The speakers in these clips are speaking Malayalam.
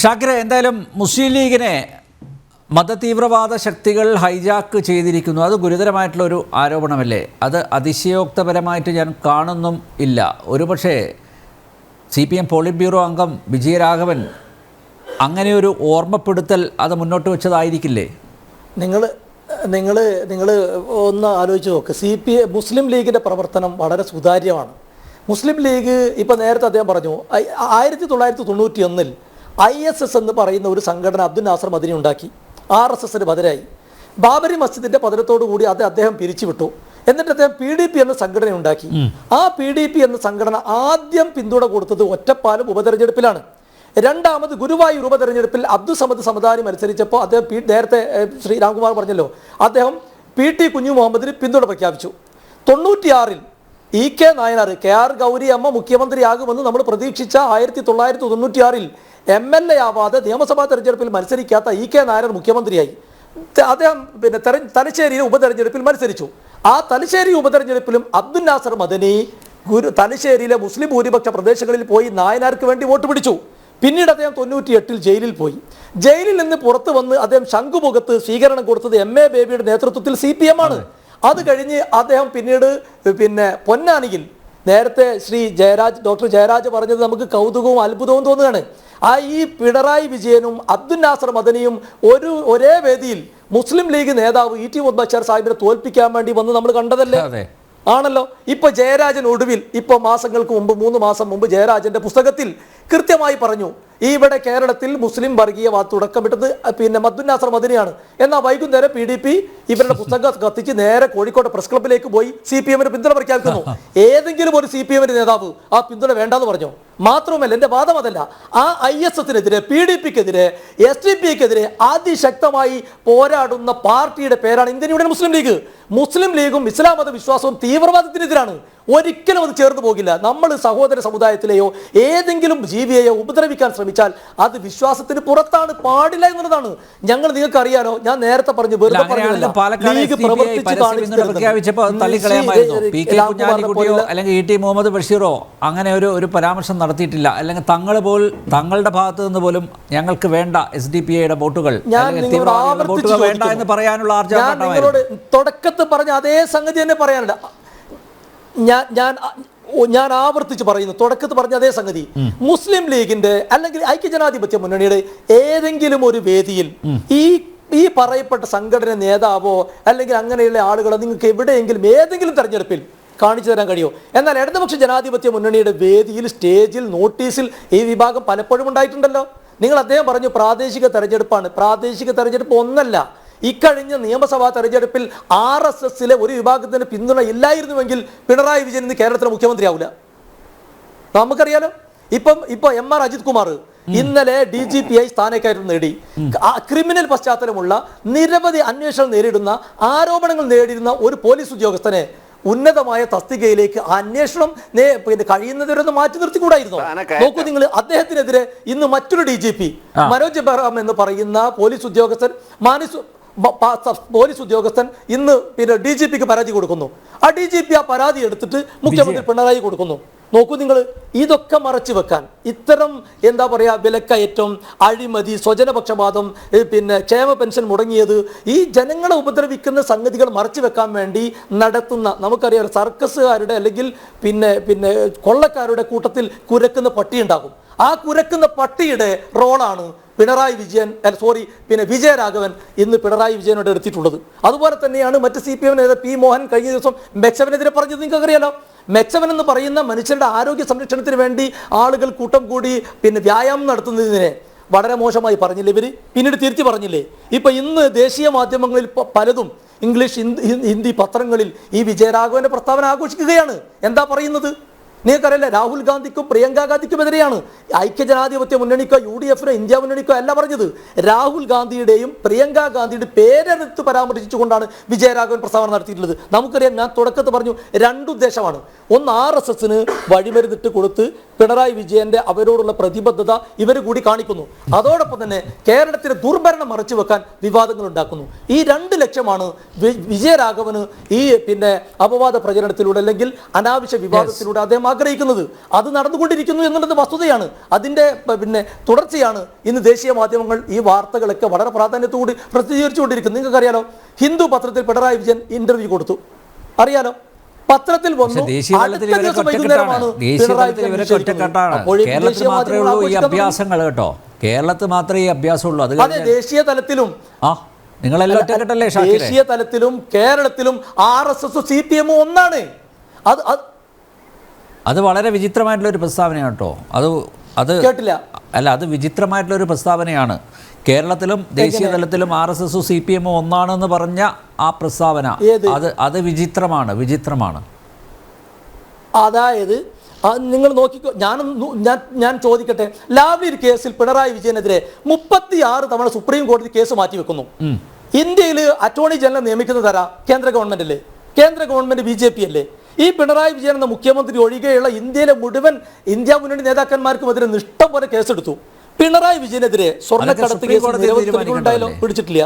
ഷാക്കിർ, എന്തായാലും മുസ്ലിം ലീഗിനെ മതതീവ്രവാദ ശക്തികൾ ഹൈജാക്ക് ചെയ്തിരിക്കുന്നു. അത് ഗുരുതരമായിട്ടുള്ള ഒരു ആരോപണമല്ലേ? അത് അതിശയോക്തപരമായിട്ട് ഞാൻ കാണുന്നും ഇല്ല. ഒരുപക്ഷേ CPM പോളിറ്റ് ബ്യൂറോ അംഗം വിജയരാഘവൻ അങ്ങനെയൊരു ഓർമ്മപ്പെടുത്തൽ അത് മുന്നോട്ട് വെച്ചതായിരിക്കില്ലേ? നിങ്ങൾ ഒന്ന് ആലോചിച്ച് നോക്ക്. മുസ്ലിം ലീഗിൻ്റെ പ്രവർത്തനം വളരെ സുതാര്യമാണ്. മുസ്ലിം ലീഗ് ഇപ്പോൾ നേരത്തെ അദ്ദേഹം പറഞ്ഞു 1991 ISS എന്ന് പറയുന്ന ഒരു സംഘടന അബ്ദുൽ നാസർ മദനി ഉണ്ടാക്കി. RSSന് ബദലായി ബാബരി മസ്ജിദിന്റെ പതനത്തോടു കൂടി അദ്ദേഹം പിരിച്ചുവിട്ടു. എന്നിട്ട് അദ്ദേഹം PDP എന്ന സംഘടന ഉണ്ടാക്കി. ആ PDP എന്ന സംഘടന ആദ്യം പിന്തുണ കൊടുത്തത് ഒറ്റപ്പാലം ഉപതെരഞ്ഞെടുപ്പിലാണ്. രണ്ടാമത് ഗുരുവായൂർ ഉപതെരഞ്ഞെടുപ്പിൽ അബ്ദുൾ സമദ് സമദാനി മത്സരിച്ചപ്പോൾ അദ്ദേഹം നേരത്തെ ശ്രീ രാംകുമാർ പറഞ്ഞല്ലോ, അദ്ദേഹം PT കുഞ്ഞു മുഹമ്മദിന് പിന്തുണ പ്രഖ്യാപിച്ചു. 96 EK നായനാർ KR ഗൗരി അമ്മ മുഖ്യമന്ത്രിയാകുമെന്ന് നമ്മൾ പ്രതീക്ഷിച്ച 1996 MLA ആവാതെ നിയമസഭാ തെരഞ്ഞെടുപ്പിൽ മത്സരിക്കാത്ത EK നായനാർ മുഖ്യമന്ത്രിയായി. അദ്ദേഹം തലശ്ശേരിയിലെ ഉപതെരഞ്ഞെടുപ്പിൽ മത്സരിച്ചു. ആ തലശ്ശേരി ഉപതെരഞ്ഞെടുപ്പിലും അബ്ദുൽ നാസർ മദനി തലശ്ശേരിയിലെ മുസ്ലിം ഭൂരിപക്ഷ പ്രദേശങ്ങളിൽ പോയി നായനാർക്ക് വേണ്ടി വോട്ട് പിടിച്ചു. പിന്നീട് അദ്ദേഹം 98 ജയിലിൽ പോയി. ജയിലിൽ നിന്ന് പുറത്തു വന്ന് അദ്ദേഹം ശംഖുമുഖത്ത് സ്വീകരണം കൊടുത്തത് MA ബേബിയുടെ നേതൃത്വത്തിൽ CPM ആണ്. അത് കഴിഞ്ഞ് അദ്ദേഹം പിന്നീട് പൊന്നാനിയിൽ നേരത്തെ ഡോക്ടർ ജയരാജ് പറഞ്ഞത് നമുക്ക് കൗതുകവും അത്ഭുതവും തോന്നുകയാണ്. ഈ പിണറായി വിജയനും അബ്ദുൽ നാസർ മദനിയും ഒരേ വേദിയിൽ മുസ്ലിം ലീഗ് നേതാവ് ET മുഹമ്മദ് ബഷീർ സാഹിബിനെ തോൽപ്പിക്കാൻ വേണ്ടി വന്ന് നമ്മൾ കണ്ടതല്ലേ? ആണല്ലോ. ഇപ്പൊ ജയരാജൻ ഒടുവിൽ മാസങ്ങൾക്ക് മുമ്പ് 3 മാസം മുമ്പ് ജയരാജന്റെ പുസ്തകത്തിൽ കൃത്യമായി പറഞ്ഞു, ഇവിടെ കേരളത്തിൽ മുസ്ലിം വർഗീയവാദ തുടക്കമിട്ടത് അബ്ദുൽ നാസർ മദനിയാണ്. എന്നാൽ വൈകുന്നേരം PDP ഇവരുടെ പുസ്തകം കത്തിച്ച് നേരെ കോഴിക്കോട് പ്രസ് ക്ലബിലേക്ക് പോയി CPMന് പിന്തുണ പ്രഖ്യാപിക്കുന്നു. ഏതെങ്കിലും ഒരു CPMന്റെ നേതാവ് ആ പിന്തുണ വേണ്ടെന്ന് പറഞ്ഞോ? മാത്രവുമല്ല, എന്റെ വാദം അതല്ല, ആ ISSനെതിരെ PDPക്കെതിരെ SDPക്കെതിരെ അതിശക്തമായി പോരാടുന്ന പാർട്ടിയുടെ പേരാണ് ഇന്ത്യൻ യൂണിയൻ മുസ്ലിം ലീഗ്. മുസ്ലിം ലീഗും ഇസ്ലാം മത വിശ്വാസവും തീവ്രവാദത്തിനെതിരാണ്. ഒരിക്കലും അത് ചേർന്ന് പോകില്ല. നമ്മൾ സഹോദര സമുദായത്തിലെയോ ഏതെങ്കിലും ജീവിയെയോ ഉപദ്രവിക്കാൻ ശ്രമിച്ചാൽ അത് വിശ്വാസത്തിന് പുറത്താണ്, പാടില്ല എന്നുള്ളതാണ്. നിങ്ങൾക്ക് അറിയാലോ, ഞാൻ നേരത്തെ പറഞ്ഞു, വെറുതെ പറഞ്ഞില്ല, ലീഗ് അല്ലെങ്കിൽ ET മുഹമ്മദ് ബഷീറോ അങ്ങനെ ഒരു പരാമർശം നടത്തിയിട്ടില്ല. അല്ലെങ്കിൽ തങ്ങളുടെ ഭാഗത്ത് നിന്ന് പോലും ഞങ്ങൾക്ക് വേണ്ട SDPIയുടെ വോട്ടുകൾ വേണ്ട എന്ന് പറയാനുള്ള തുടക്കത്തിൽ പറഞ്ഞ അതേ സംഗതി തന്നെ പറയാനുണ്ട്. ഞാൻ ആവർത്തിച്ച് പറയുന്നു, തുടക്കത്തിൽ പറഞ്ഞ അതേ സംഗതി. മുസ്ലിം ലീഗിന്റെ അല്ലെങ്കിൽ ഐക്യജനാധിപത്യ മുന്നണിയുടെ ഏതെങ്കിലും ഒരു വേദിയിൽ ഈ പറയപ്പെട്ട സംഘടന നേതാവോ അല്ലെങ്കിൽ അങ്ങനെയുള്ള ആളുകളോ നിങ്ങൾക്ക് എവിടെയെങ്കിലും ഏതെങ്കിലും തെരഞ്ഞെടുപ്പിൽ കാണിച്ചു തരാൻ കഴിയുമോ? എന്നാൽ ഇടതുപക്ഷ ജനാധിപത്യ മുന്നണിയുടെ വേദിയിൽ, സ്റ്റേജിൽ, നോട്ടീസിൽ ഈ വിഭാഗം പലപ്പോഴും ഉണ്ടായിട്ടുണ്ടല്ലോ. അദ്ദേഹം പറഞ്ഞു പ്രാദേശിക തെരഞ്ഞെടുപ്പാണ്. പ്രാദേശിക തെരഞ്ഞെടുപ്പ് ഒന്നല്ല. ഇക്കഴിഞ്ഞ നിയമസഭാ തെരഞ്ഞെടുപ്പിൽ RSSലെ ഒരു വിഭാഗത്തിന് പിന്തുണ ഇല്ലായിരുന്നുവെങ്കിൽ പിണറായി വിജയൻ ഇന്ന് കേരളത്തിലെ മുഖ്യമന്ത്രിയാവില്ല. നമുക്കറിയാലോ. ഇപ്പൊ MR അജിത് കുമാർ ഇന്നലെ DGPI സ്ഥാനക്കയറ്റം നേടി. ക്രിമിനൽ പശ്ചാത്തലമുള്ള നിരവധി അന്വേഷണം നേരിടുന്ന, ആരോപണങ്ങൾ നേരിടുന്ന ഒരു പോലീസ് ഉദ്യോഗസ്ഥനെ ഉന്നതമായ തസ്തികയിലേക്ക് അന്വേഷണം കഴിയുന്നവരൊന്ന് മാറ്റി നിർത്തിക്കൂടായിരുന്നോ? നോക്കൂ നിങ്ങൾ, അദ്ദേഹത്തിനെതിരെ ഇന്ന് മറ്റൊരു DGP മനോജ് ബെഹ്റാം എന്ന് പറയുന്ന പോലീസ് ഉദ്യോഗസ്ഥൻ ഇന്ന് DGPക്ക് പരാതി കൊടുക്കുന്നു. ആ DGP ആ പരാതി എടുത്തിട്ട് മുഖ്യമന്ത്രി പിണറായി കൊടുക്കുന്നു. നോക്കൂ നിങ്ങൾ, ഇതൊക്കെ മറച്ചു വെക്കാൻ ഇത്തരം എന്താ പറയുക, വിലക്കയറ്റം, അഴിമതി, സ്വജനപക്ഷപാതം, ക്ഷേമ പെൻഷൻ മുടങ്ങിയത്, ഈ ജനങ്ങളെ ഉപദ്രവിക്കുന്ന സംഗതികൾ മറച്ചു വെക്കാൻ വേണ്ടി നടത്തുന്ന, നമുക്കറിയാം, സർക്കസുകാരുടെ അല്ലെങ്കിൽ കൊള്ളക്കാരുടെ കൂട്ടത്തിൽ കുരക്കുന്ന പട്ടിയുണ്ടാകും. ആ കുരക്കുന്ന പട്ടിയുടെ റോളാണ് വിജയരാഘവൻ ഇന്ന് പിണറായി വിജയനോട് എടുത്തിട്ടുള്ളത്. അതുപോലെ തന്നെയാണ് മറ്റ് CPM നേതാവ് P മോഹൻ കഴിഞ്ഞ ദിവസം മെച്ചവനെതിരെ പറഞ്ഞത് നിങ്ങൾക്ക് അറിയാലോ. മെച്ചവൻ എന്ന് പറയുന്ന മനുഷ്യരുടെ ആരോഗ്യ സംരക്ഷണത്തിന് വേണ്ടി ആളുകൾ കൂട്ടം കൂടി വ്യായാമം നടത്തുന്നതിനെ വളരെ മോശമായി പറഞ്ഞില്ലേ ഇവര്? പിന്നീട് തിരുത്തി പറഞ്ഞില്ലേ? ഇന്ന് ദേശീയ മാധ്യമങ്ങളിൽ പലതും ഇംഗ്ലീഷ്, ഹിന്ദി പത്രങ്ങളിൽ ഈ വിജയരാഘവന്റെ പ്രസ്താവന ആഘോഷിക്കുകയാണ്. എന്താ പറയുന്നത്? നിങ്ങൾക്കറിയില്ല, രാഹുൽ ഗാന്ധിക്കും പ്രിയങ്ക ഗാന്ധിക്കുമെതിരെയാണ്. ഐക്യജനാധിപത്യ മുന്നണിക്കോ UDFനോ ഇന്ത്യ മുന്നണിക്കോ അല്ല പറഞ്ഞത്. രാഹുൽ ഗാന്ധിയുടെയും പ്രിയങ്ക ഗാന്ധിയുടെ പേരെടുത്ത് പരാമർശിച്ചുകൊണ്ടാണ് വിജയരാഘവൻ പ്രസ്താവന നടത്തിയിട്ടുള്ളത്. നമുക്കറിയാം, ഞാൻ തുടക്കത്തിൽ പറഞ്ഞു, രണ്ടുദ്ദേശമാണ്. ഒന്ന്, RSSന് വഴിമരുന്നിട്ട് കൊടുത്ത് പിണറായി വിജയന്റെ അവരോടുള്ള പ്രതിബദ്ധത ഇവർ കൂടി കാണിക്കുന്നു. അതോടൊപ്പം തന്നെ കേരളത്തിലെ ദുർഭരണം മറച്ചു വെക്കാൻ വിവാദങ്ങൾ ഉണ്ടാക്കുന്നു. ഈ 2 ലക്ഷ്യമാണ് വിജയരാഘവന് ഈ അപവാദ പ്രചരണത്തിലൂടെ അല്ലെങ്കിൽ അനാവശ്യ വിവാദത്തിലൂടെ അദ്ദേഹം ആഗ്രഹിക്കുന്നത്. അത് നടന്നുകൊണ്ടിരിക്കുന്നു എന്നുള്ളത് വസ്തുതയാണ്. അതിൻ്റെ പിന്നെ തുടർച്ചയാണ് ഇന്ന് ദേശീയ മാധ്യമങ്ങൾ ഈ വാർത്തകളൊക്കെ വളരെ പ്രാധാന്യത്തോടെ പ്രസിദ്ധീകരിച്ചുകൊണ്ടിരിക്കുന്നു. നിങ്ങൾക്കറിയാലോ, ഹിന്ദു പത്രത്തിൽ പിണറായി വിജയൻ ഇന്റർവ്യൂ കൊടുത്തു, അറിയാലോ, പത്രത്തിൽ വന്നു. ദേശീയതലത്തിൽ ഇവരൊക്കെ ഒറ്റക്കെട്ടാണ്. കേരളത്തിൽ മാത്രമേ ഉള്ളൂ ഈ അഭ്യാസങ്ങൾ കേട്ടോ. കേരളത്തിൽ മാത്രമേ ഈ അഭ്യാസമുള്ളൂ. അത് ദേശീയ തലത്തിലും നിങ്ങളെല്ലാം ഒറ്റക്കെട്ടല്ലേ? ദേശീയ തലത്തിലും കേരളത്തിലും RSS CPM ഒന്നാണ്. അത് വളരെ വിചിത്രമായിട്ടുള്ള ഒരു പ്രസ്താവനയാണ് കേട്ടോ. അത് കേട്ടില്ല. അല്ല, അത് വിചിത്രമായിട്ടുള്ള ഒരു പ്രസ്താവനയാണ്. കേരളത്തിലും ദേശീയ തലത്തിലും RSS CPM ഒന്നാണെന്ന് പറഞ്ഞ ആ പ്രസ്താവന അത് വിചിത്രമാണ്. അതായത് നിങ്ങൾ നോക്കിക്കോ, ഞാൻ ചോദിക്കട്ടെ, ലാവ്ലിൻ കേസിൽ പിണറായി വിജയനെതിരെ 36 തവണ സുപ്രീം കോടതി കേസ് മാറ്റിവെക്കുന്നു. ഇന്ത്യയിൽ അറ്റോർണി ജനറൽ നിയമിക്കുന്നത് ആരാ? കേന്ദ്ര ഗവൺമെന്റ് അല്ലേ? കേന്ദ്ര ഗവൺമെന്റ് BJP അല്ലേ? ഈ പിണറായി വിജയൻ എന്ന മുഖ്യമന്ത്രി ഒഴികെയുള്ള ഇന്ത്യയിലെ മുഴുവൻ ഇന്ത്യ മുന്നണി നേതാക്കന്മാർക്കുമെതിരെ ഇഷ്ടം പോലെ കേസെടുത്തു. പിണറായി വിജയനെതിരെ സ്വർണ്ണക്കടത്ത് കേസ് ഉണ്ടായാലോ, പിടിച്ചിട്ടില്ല.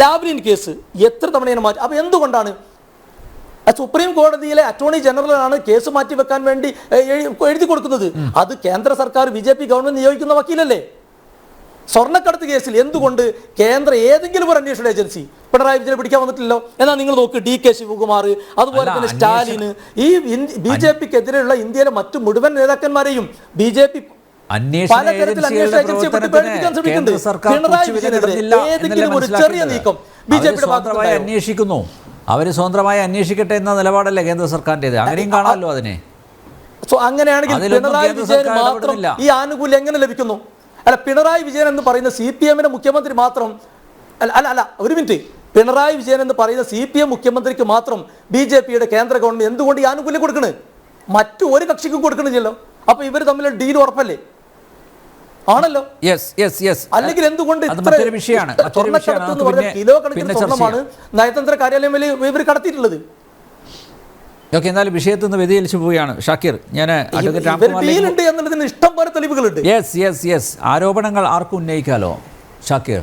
ലാവ്ലിൻ കേസ് എത്ര തവണയാണ് മാറ്റി? അപ്പൊ എന്തുകൊണ്ടാണ് സുപ്രീം കോടതിയിലെ അറ്റോർണി ജനറലാണ് കേസ് മാറ്റിവെക്കാൻ വേണ്ടി എഴുതി കൊടുക്കുന്നത്? അത് കേന്ദ്ര സർക്കാർ BJP ഗവൺമെന്റ് നിയോഗിക്കുന്ന വക്കീലല്ലേ? സ്വർണ്ണക്കടത്ത് കേസിൽ എന്തുകൊണ്ട് കേന്ദ്ര ഏതെങ്കിലും ഒരു അന്വേഷണ ഏജൻസി പിണറായി വിജയനെ പിടിക്കാൻ വന്നിട്ടില്ലല്ലോ? എന്നാൽ നിങ്ങൾ നോക്ക്, DK ശിവകുമാർ, അതുപോലെ തന്നെ സ്റ്റാലിന്, ഈ BJPക്കെതിരെയുള്ള ഇന്ത്യയിലെ മറ്റു മുഴുവൻ നേതാക്കന്മാരെയും BJP പലതരത്തിൽ അന്വേഷണ ഏജൻസിയെ പേടിപ്പിക്കാൻ ശ്രമിക്കുന്നുണ്ട്. പിണറായി വിജയനെതിരെ ഏതെങ്കിലും ഒരു ചെറിയ നീക്കം BJPയുടെ ഭാഗത്തുനിന്ന് അന്വേഷിക്കുന്നു. അവർ സ്വതന്ത്രമായി അന്വേഷിക്കട്ടെ എന്ന നിലപാടല്ലേ കേന്ദ്ര സർക്കാരിൻ്റെത്? അങ്ങനെയും കാണാമല്ലോ അതിനെ. അങ്ങനെയാണെങ്കിൽ പിണറായി വിജയൻ മാത്രം ഈ ആനുകൂല്യം എങ്ങനെ ലഭിക്കുന്നു? അല്ല, പിണറായി വിജയൻ എന്ന് പറയുന്ന CPMന്റെ മുഖ്യമന്ത്രി മാത്രം അല്ല ഒരു മിനിറ്റ്, പിണറായി വിജയൻ എന്ന് പറയുന്ന CPM മുഖ്യമന്ത്രിക്ക് മാത്രം BJPയുടെ കേന്ദ്ര ഗവൺമെന്റ് എന്തുകൊണ്ട് ഈ ആനുകൂല്യം കൊടുക്കണ്? മറ്റു ഒരു കക്ഷിക്കും കൊടുക്കണില്ലല്ലോ. അപ്പൊ ഇവർ തമ്മിൽ ഡീൽ ഉറപ്പല്ലേ? ആണല്ലോ. അല്ലെങ്കിൽ എന്തുകൊണ്ട് കിലോ കണക്കിന് സ്വർണ്ണമാണ് നയതന്ത്ര കാര്യാലയം ഇവർ കടത്തിയിട്ടുള്ളത്? ഓക്കെ, എന്നാലും വിഷയത്തിൽ നിന്ന് വ്യതിചലിച്ചു പോവുകയാണ് ഷാക്കിർ. ഞാൻ എന്നുള്ളതിന് ഇഷ്ടം പോലെ തെളിവുകളുണ്ട്. ആരോപണങ്ങൾ ആർക്കും ഉന്നയിക്കാലോ ഷാക്കിർ.